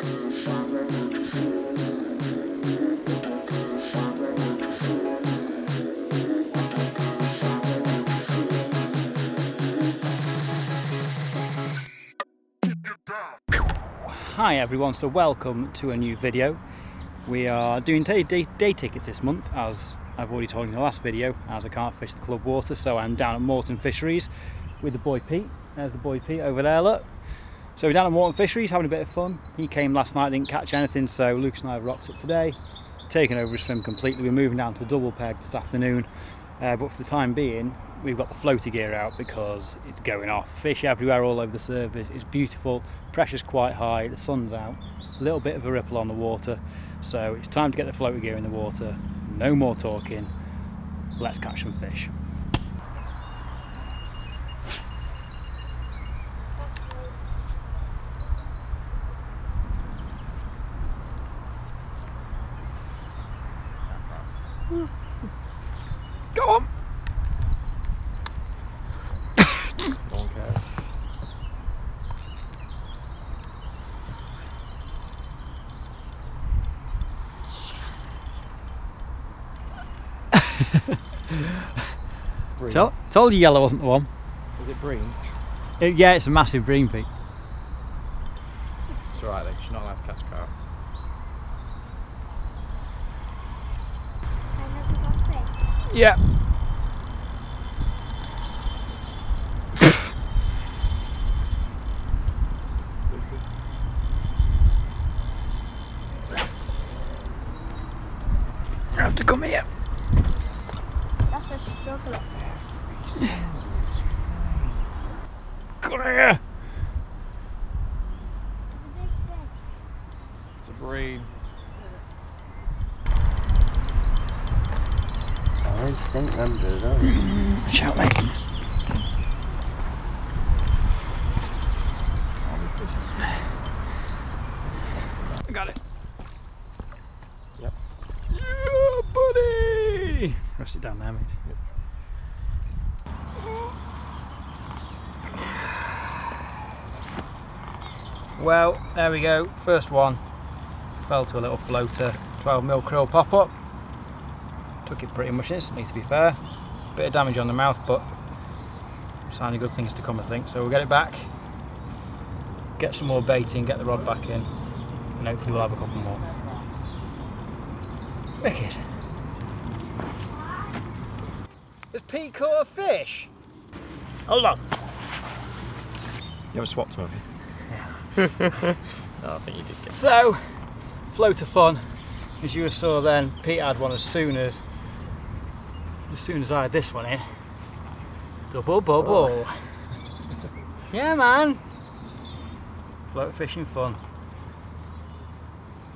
Hi everyone, so welcome to a new video. We are doing day tickets this month, as I've already told you in the last video, as I can't fish the club water, so I'm down at Moreton Fisheries with the boy Pete. There's the boy Pete over there, look. So we're down at Moreton Fisheries having a bit of fun. He came last night, didn't catch anything, so Lucas and I have rocked it today, taken over his swim completely. We're moving down to the double peg this afternoon, but for the time being we've got the floater gear out because it's going off. Fish everywhere all over the surface, it's beautiful, pressure's quite high, the sun's out, a little bit of a ripple on the water, so it's time to get the floater gear in the water. No more talking, let's catch some fish. Go on! No one cares. Told you yellow wasn't the one. Is it bream? Yeah, it's a massive bream, Pete. It's alright then, you're not allowed to catch carp. Yeah. You have to come here. That's a struggle. Come here. It's a bream. I think them do, don't you? Shout, mate. I got it. Yep. Yeah, buddy! Rest it down there, mate. Yep. Well, there we go. First one. Fell to a little floater. 12mm krill pop-up. Took it pretty much instantly, to be fair. Bit of damage on the mouth, but sign of good things to come, I think. So we'll get it back, get some more bait in, get the rod back in, and hopefully we'll have a couple more. Wicked. Has Pete caught a fish? Hold on. You ever swapped them, have you? Yeah. No, I think you did get So, floater fun. As you saw then, Pete had one as soon as I had this one in. Double bubble. Oh. Yeah, man. Float fishing fun.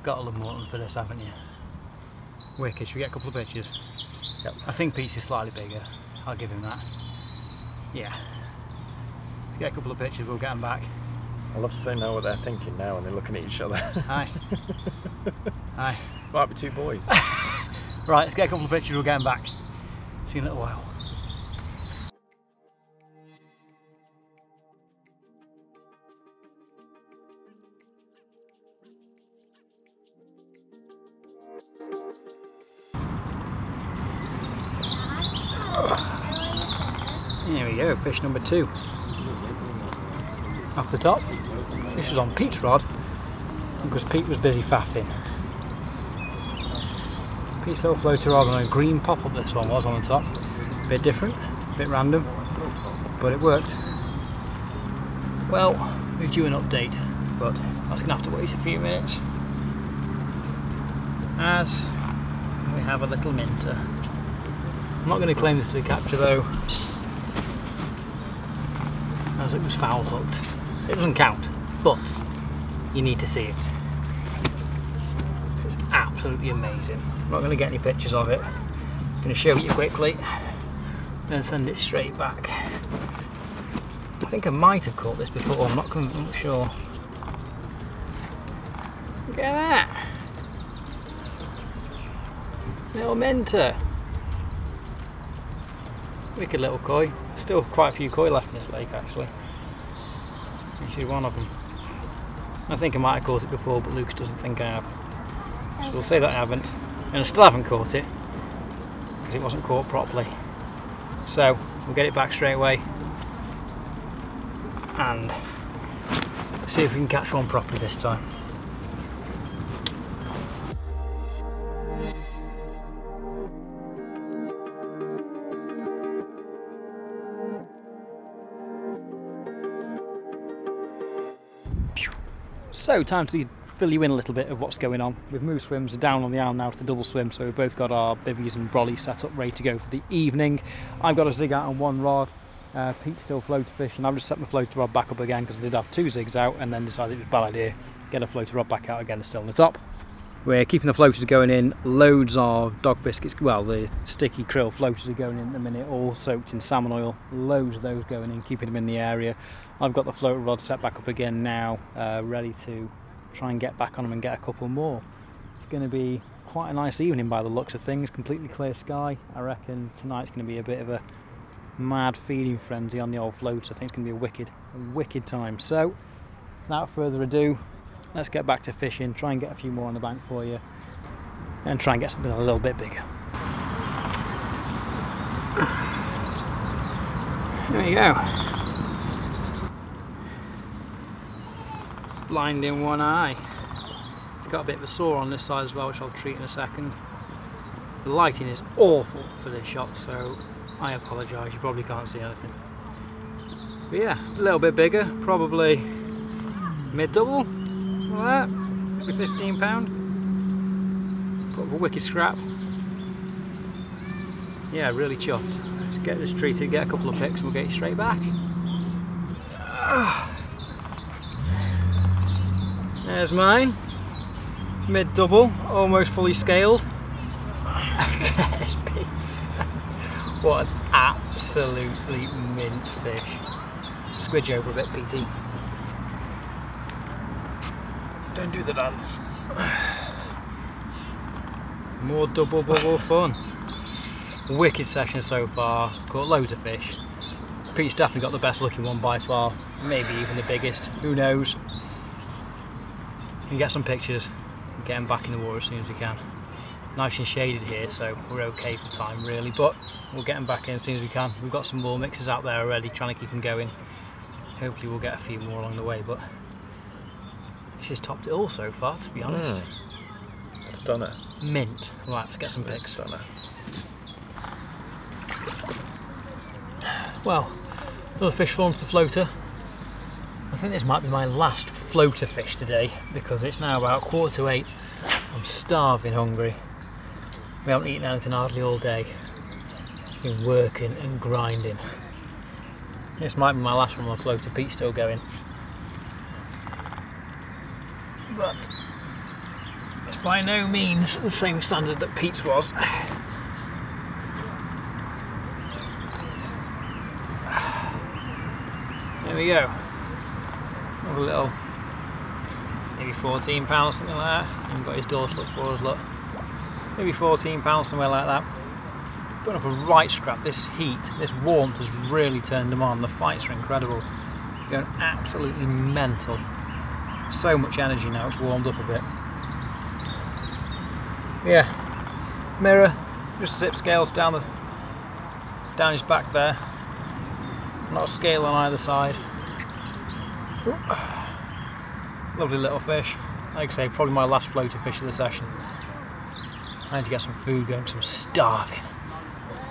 Gotta love Moreton for this, haven't you? Wicked. Should we get a couple of pictures? Yep. I think Pete's is slightly bigger. I'll give him that. Yeah. Let's get a couple of pictures, we'll get them back. I love to know what they're thinking now when they're looking at each other. Hi. Hi. Might be two boys. Right, let's get a couple of pictures, we'll get them back. See you in a little while. Here we go, fish number 2. Off the top. This was on Pete's rod because Pete was busy faffing. Pete's little floater rod on a green pop-up, this one was on the top. A bit different, a bit random, but it worked. Well, we're due an update, but that's going to have to wait a few minutes as we have a little minter. I'm not going to claim this to the capture though, as it was foul hooked. So it doesn't count, but you need to see it. It's absolutely amazing. I'm not going to get any pictures of it. I'm going to show you quickly, then send it straight back. I think I might have caught this before, I'm not sure. Look at that! Little minter. Wicked little koi. Still quite a few koi left in this lake actually. You see one of them. I think I might have caught it before, but Lucas doesn't think I have. So we'll say that I haven't. And I still haven't caught it, because it wasn't caught properly. So, we'll get it back straight away. And see if we can catch one properly this time. So, time to fill you in a little bit of what's going on. We've moved swims down on the island now to the double swim, so we've both got our bivvies and brollies set up ready to go for the evening. I've got a zig out on one rod, Pete's still floater fishing. I've just set my floater rod back up again because I did have 2 zigs out and then decided it was a bad idea. Get a floater rod back out again, they're still on the top. We're keeping the floaters going in, loads of dog biscuits, well the sticky krill floaters are going in at the minute, all soaked in salmon oil, loads of those going in, keeping them in the area. I've got the floater rod set back up again now, ready to try and get back on them and get a couple more. It's going to be quite a nice evening by the looks of things, completely clear sky. I reckon tonight's going to be a bit of a mad feeding frenzy on the old floater. I think it's going to be a wicked time. So, without further ado, let's get back to fishing, try and get a few more on the bank for you, and try and get something a little bit bigger. There we go. Blind in one eye. It's got a bit of a sore on this side as well, which I'll treat in a second. The lighting is awful for this shot, so I apologise, you probably can't see anything. But yeah, a little bit bigger, probably mid-double, like that, maybe £15. Put up a wicked scrap. Yeah, really chuffed. Let's get this treated, get a couple of picks and we'll get you straight back. There's mine, mid-double, almost fully scaled. There's Pete's. What an absolutely mint fish. Squidge over a bit, PT. Don't do the dance. More double bubble fun. Wicked session so far, caught loads of fish. Pete's definitely got the best looking one by far, maybe even the biggest, who knows. We can get some pictures and get him back in the water as soon as we can. Nice and shaded here, so we're okay for time really, but we'll get him back in as soon as we can. We've got some more mixes out there already, trying to keep them going. Hopefully we'll get a few more along the way, but this has topped it all so far, to be honest. Stunner. Mint. Right, let's get some pics. Stunner. Well, another fish fallen to the floater. I think this might be my last floater fish today because it's now about 7:45. I'm starving hungry. We haven't eaten anything hardly all day. Been working and grinding. This might be my last one on the floater. Pete's still going. But it's by no means the same standard that Pete's was. There we go. A little, maybe £14, something like that. He's got his dorsal for us, look. Maybe £14, somewhere like that. Putting up a right scrap. This heat, this warmth has really turned them on. The fights are incredible. Going absolutely mental. So much energy now, it's warmed up a bit. Yeah, mirror, just zip scales down his back there. Not a scale on either side. Lovely little fish. Like I say, probably my last floater fish of the session. I need to get some food going because I'm starving.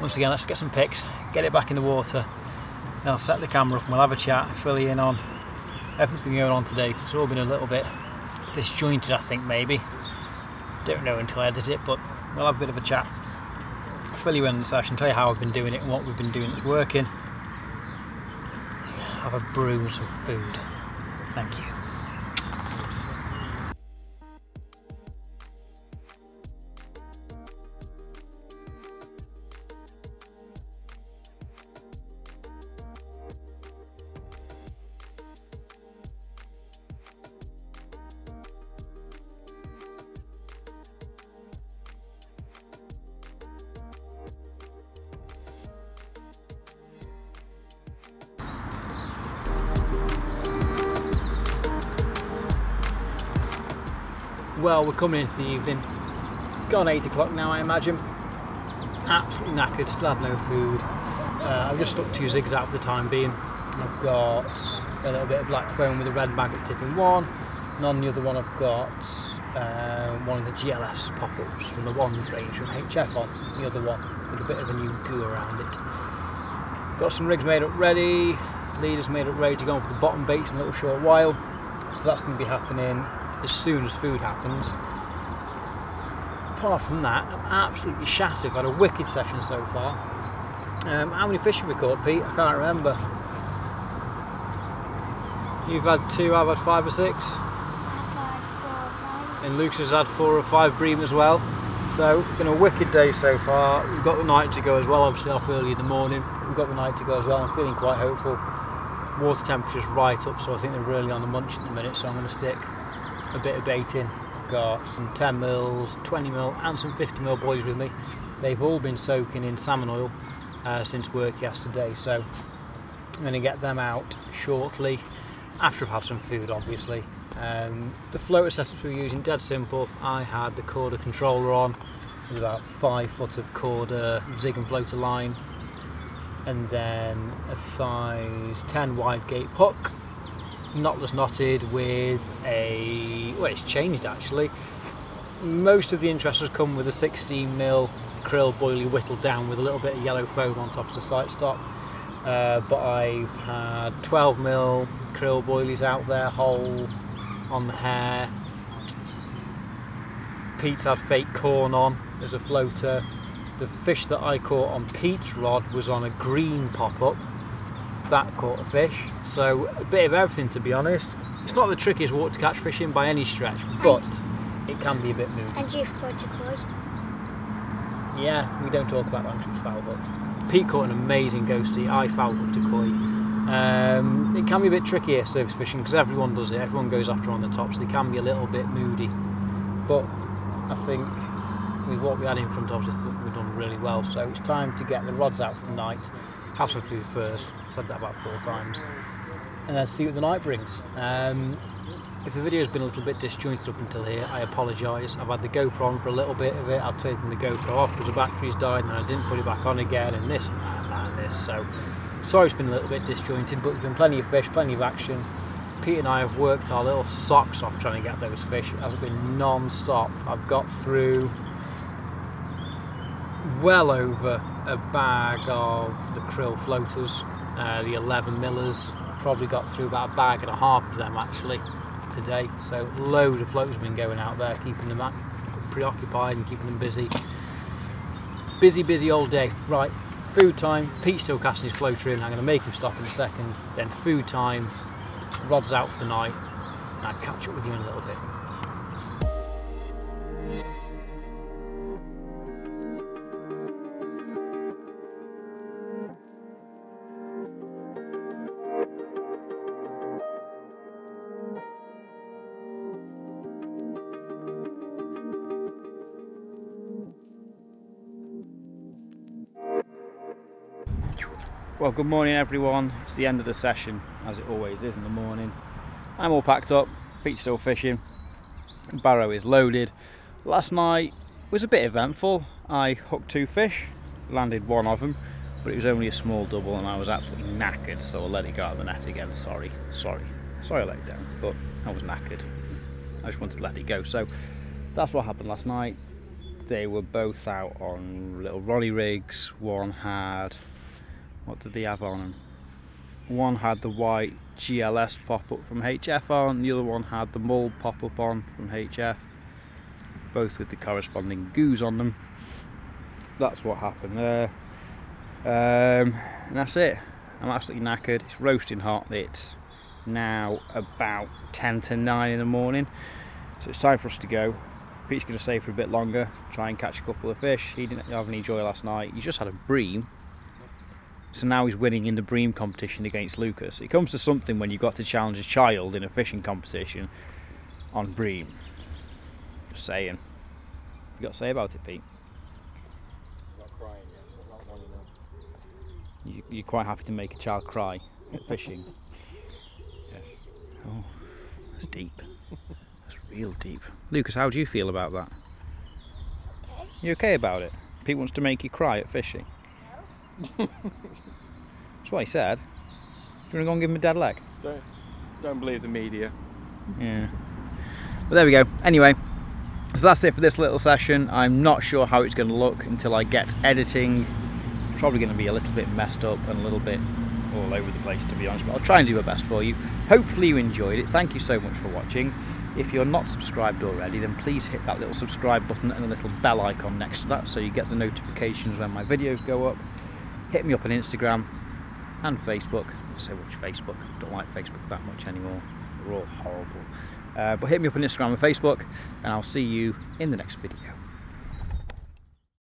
Once again, let's get some pics, get it back in the water. Then I'll set the camera up and we'll have a chat, fill you in on everything's been going on today. It's all been a little bit disjointed, I think, maybe. Don't know until I edit it, but we'll have a bit of a chat. Fill you in on the session, tell you how I've been doing it and what we've been doing that's working. Have a brew and some food. Thank you. Well, we're coming into the evening. It's gone 8 o'clock now, I imagine. Absolutely knackered, still had no food. I've just stuck 2 zigs out for the time being. I've got a little bit of black foam with a red maggot tip in one, and on the other one I've got one of the GLS pop-ups from the Wands range from HF on the other one, with a bit of a new goo around it. Got some rigs made up ready, leaders made up ready to go on for the bottom baits in a little short while, so that's going to be happening as soon as food happens. Apart from that, I'm absolutely shattered. I've had a wicked session so far. How many fish have we caught, Pete? I can't remember. You've had 2, I've had 5 or 6. I've had 4 or 5. And Luke's has had 4 or 5 bream as well. So it's been a wicked day so far. We've got the night to go as well, obviously off early in the morning. We've got the night to go as well. I'm feeling quite hopeful. Water temperature's right up, so I think they're really on the munch at the minute, so I'm going to stick a bit of bait in. I've got some 10 mils, 20 mil and some 50 mil boys with me. They've all been soaking in salmon oil since work yesterday, so I'm going to get them out shortly after I've had some food, obviously. The floater setups we were using, dead simple. I had the Corda controller on with about 5 foot of Corda zig and floater line, and then a size 10 wide gate hook, knotless knotted with a, well, it's changed actually. Most of the interest has come with a 16mm krill boilie whittled down with a little bit of yellow foam on top as a sight stop. But I've had 12mm krill boilies out there, whole on the hair. Pete's had fake corn on as a floater. The fish that I caught on Pete's rod was on a green pop-up. That caught a fish. So a bit of everything, to be honest. It's not the trickiest water to catch fish in by any stretch, but it can be a bit moody. And you've caught a koi. Yeah, we don't talk about that because it's foul hooked. Pete caught an amazing ghostie. I foul hooked a koi. It can be a bit tricky here surface fishing because everyone does it. Everyone goes after on the top, so they can be a little bit moody. But I think with what we had in front of us, we've done really well. So it's time to get the rods out for the night. Have some food first. I've said that about 4 times. And then see what the night brings. If the video's been a little bit disjointed up until here, I apologise. I've had the GoPro on for a little bit of it. I've taken the GoPro off because the battery's died and I didn't put it back on again, and this and that and this. So sorry it's been a little bit disjointed, but there's been plenty of fish, plenty of action. Pete and I have worked our little socks off trying to get those fish. It hasn't been non-stop. I've got through well over a bag of the krill floaters, the 11 millers. Probably got through about a bag and a half of them actually today. So loads of floaters have been going out there, keeping them preoccupied and keeping them busy. Busy old day. Right, food time. Pete's still casting his floater in. I'm going to make him stop in a second. Then food time. Rod's out for the night. And I'll catch up with you in a little bit. Well, good morning everyone. It's the end of the session, as it always is in the morning. I'm all packed up, Pete's still fishing, barrow is loaded. Last night was a bit eventful. I hooked 2 fish, landed 1 of them, but it was only a small double and I was absolutely knackered, so I let it go out of the net again. Sorry I let it down, but I was knackered. I just wanted to let it go. So that's what happened last night. They were both out on little rolly rigs. One had, what did they have on them? One had the white GLS pop-up from HF on, the other one had the mull pop-up on from HF, both with the corresponding goos on them. That's what happened there. And that's it. I'm absolutely knackered. It's roasting hot. It's now about 10 to 9 in the morning, so it's time for us to go. Pete's going to stay for a bit longer, try and catch a couple of fish. He didn't have any joy last night. He just had a bream, so now he's winning in the bream competition against Lucas. It comes to something when you've got to challenge a child in a fishing competition on bream. Just saying. What you got to say about it, Pete? He's not crying yet, so not long enough. You're quite happy to make a child cry at fishing? Yes. Oh, that's deep. That's real deep. Lucas, how do you feel about that? Okay. You okay about it? Pete wants to make you cry at fishing. No. That's what he said. Do you want to go and give him a dead leg? Don't believe the media. Yeah. But there we go. Anyway, so that's it for this little session. I'm not sure how it's going to look until I get editing. It's probably going to be a little bit messed up and a little bit all over the place, to be honest, but I'll try and do my best for you. Hopefully you enjoyed it. Thank you so much for watching. If you're not subscribed already, then please hit that little subscribe button and the little bell icon next to that so you get the notifications when my videos go up. Hit me up on Instagram and Facebook. So much Facebook. I don't like Facebook that much anymore. They're all horrible. But hit me up on Instagram and Facebook, and I'll see you in the next video.